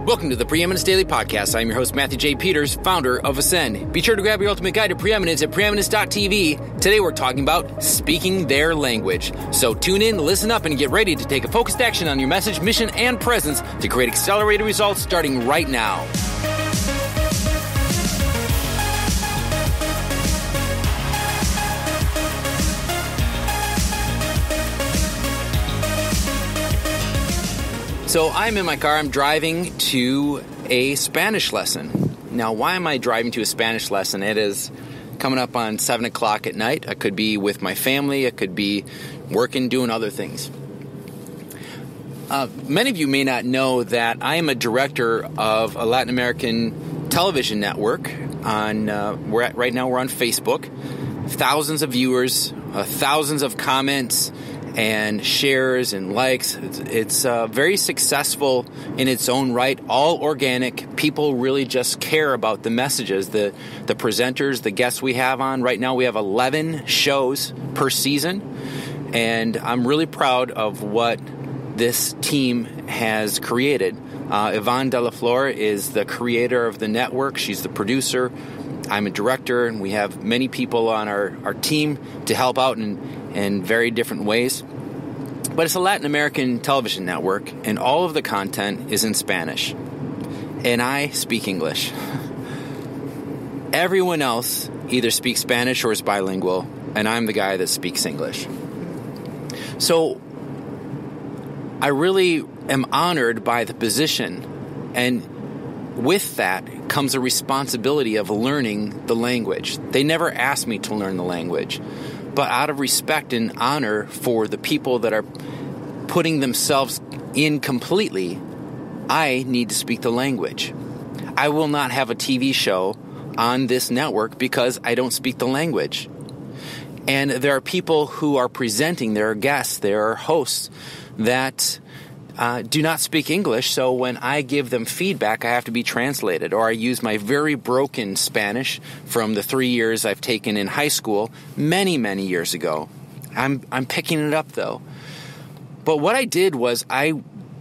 Welcome to the Preeminence Daily Podcast. I'm your host, Matthew J. Peters, founder of Ascend. Be sure to grab your ultimate guide to preeminence at preeminence.tv. Today we're talking about speaking their language. So tune in, listen up, and get ready to take a focused action on your message, mission, and presence to create accelerated results starting right now. So I'm in my car, I'm driving to a Spanish lesson. Now, why am I driving to a Spanish lesson? It is coming up on 7 o'clock at night. I could be with my family, I could be working, doing other things. Many of you may not know that I am a director of a Latin American television network. Right now we're on Facebook. Thousands of viewers, thousands of comments, and shares and likes. It's very successful in its own right, all organic. People really just care about the messages, the presenters, the guests we have on. Right now we have 11 shows per season, and I'm really proud of what this team has created. Yvonne De La Flor is the creator of the network. She's the producer. I'm a director, and we have many people on our team to help out in very different ways. But it's a Latin American television network, and all of the content is in Spanish. And I speak English. Everyone else either speaks Spanish or is bilingual, and I'm the guy that speaks English. So I really am honored by the position, and with that comes a responsibility of learning the language. They never asked me to learn the language, but out of respect and honor for the people that are putting themselves in completely, I need to speak the language. I will not have a TV show on this network because I don't speak the language. And there are people who are presenting, there are guests, there are hosts that do not speak English, so when I give them feedback, I have to be translated, or I use my very broken Spanish from the 3 years I've taken in high school many, many years ago. I'm picking it up, though. But what I did was I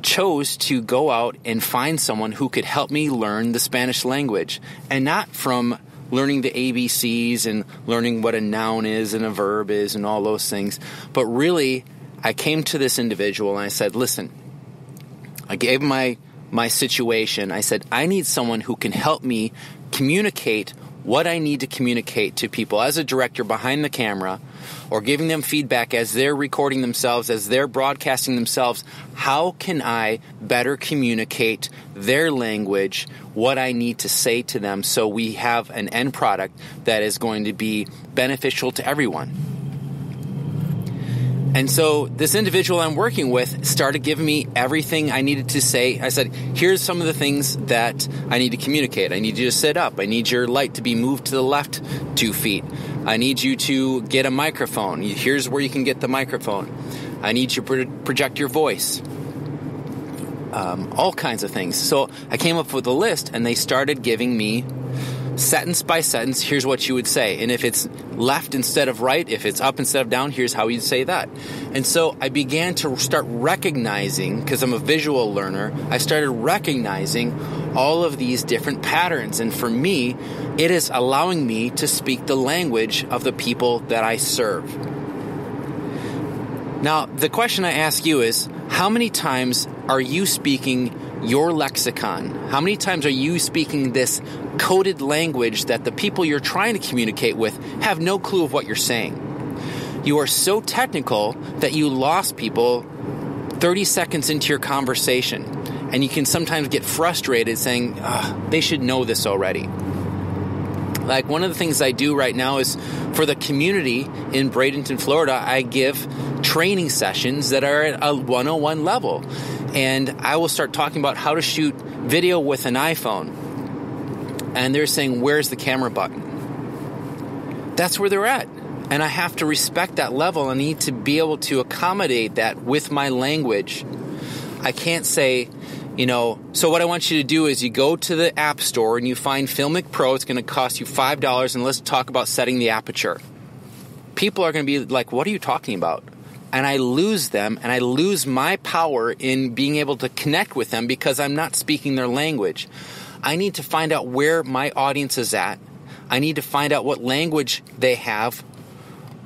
chose to go out and find someone who could help me learn the Spanish language, and not from learning the ABCs and learning what a noun is and a verb is and all those things, but really I came to this individual and I said, listen, I gave him my situation. I said, I need someone who can help me communicate what I need to communicate to people as a director behind the camera, or giving them feedback as they're recording themselves, as they're broadcasting themselves. How can I better communicate their language, what I need to say to them, so we have an end product that is going to be beneficial to everyone? And so this individual I'm working with started giving me everything I needed to say. I said, here's some of the things that I need to communicate. I need you to sit up. I need your light to be moved to the left 2 feet. I need you to get a microphone. Here's where you can get the microphone. I need you to project your voice. All kinds of things. So I came up with a list, and they started giving me sentence by sentence, here's what you would say. And if it's left instead of right, if it's up instead of down, here's how you'd say that. And so I began to start recognizing, because I'm a visual learner, I started recognizing all of these different patterns. And for me, it is allowing me to speak the language of the people that I serve. Now, the question I ask you is, how many times are you speaking your lexicon? How many times are you speaking this coded language that the people you're trying to communicate with have no clue of what you're saying? You are so technical that you lost people 30 seconds into your conversation, and you can sometimes get frustrated saying, they should know this already. Like, one of the things I do right now is for the community in Bradenton, Florida, I give training sessions that are at a 101 level. And I will start talking about how to shoot video with an iPhone. And they're saying, where's the camera button? That's where they're at. And I have to respect that level. I need to be able to accommodate that with my language. I can't say, so what I want you to do is you go to the App Store and you find Filmic Pro. It's going to cost you $5, and let's talk about setting the aperture. People are going to be like, what are you talking about? and I lose them, and I lose my power in being able to connect with them because I'm not speaking their language. I need to find out where my audience is at. I need to find out what language they have,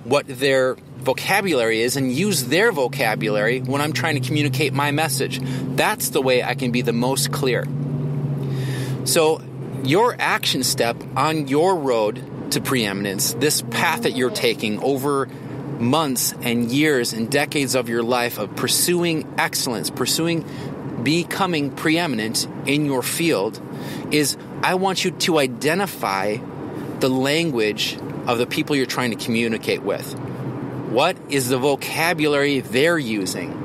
what their vocabulary is, and use their vocabulary when I'm trying to communicate my message. That's the way I can be the most clear. So your action step on your road to preeminence, this path that you're taking over months and years and decades of your life of pursuing excellence, pursuing becoming preeminent in your field, is I want you to identify the language of the people you're trying to communicate with. What is the vocabulary they're using?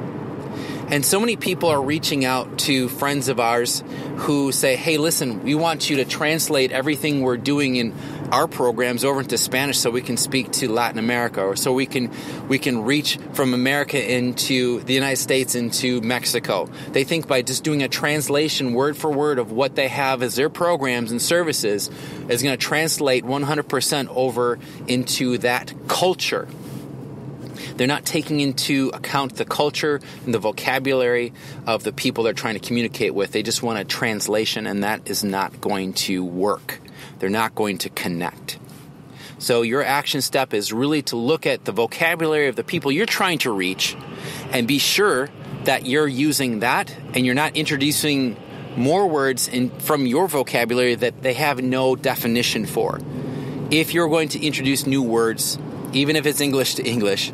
And so many people are reaching out to friends of ours who say, hey, listen, we want you to translate everything we're doing in our programs over into Spanish so we can speak to Latin America, or so we can reach from America into the United States into Mexico. They think by just doing a translation word for word of what they have as their programs and services is going to translate 100% over into that culture. They're not taking into account the culture and the vocabulary of the people they're trying to communicate with. They just want a translation, and that is not going to work. They're not going to connect. So your action step is really to look at the vocabulary of the people you're trying to reach and be sure that you're using that and you're not introducing more words from your vocabulary that they have no definition for. If you're going to introduce new words, even if it's English to English,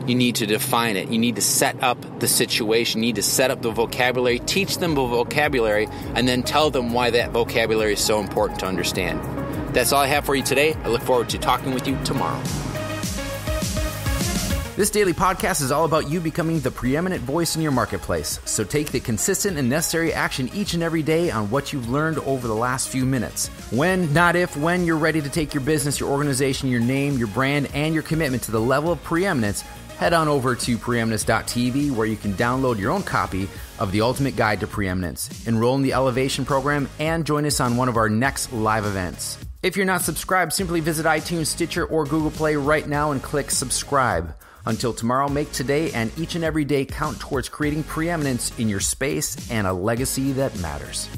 you need to define it. You need to set up the situation. You need to set up the vocabulary, teach them the vocabulary, and then tell them why that vocabulary is so important to understand. That's all I have for you today. I look forward to talking with you tomorrow. This daily podcast is all about you becoming the preeminent voice in your marketplace. So take the consistent and necessary action each and every day on what you've learned over the last few minutes. When, not if, when you're ready to take your business, your organization, your name, your brand, and your commitment to the level of preeminence, head on over to preeminence.tv where you can download your own copy of the Ultimate Guide to Preeminence, enroll in the Elevation program, and join us on one of our next live events. If you're not subscribed, simply visit iTunes, Stitcher, or Google Play right now and click subscribe. Until tomorrow, make today and each and every day count towards creating preeminence in your space and a legacy that matters.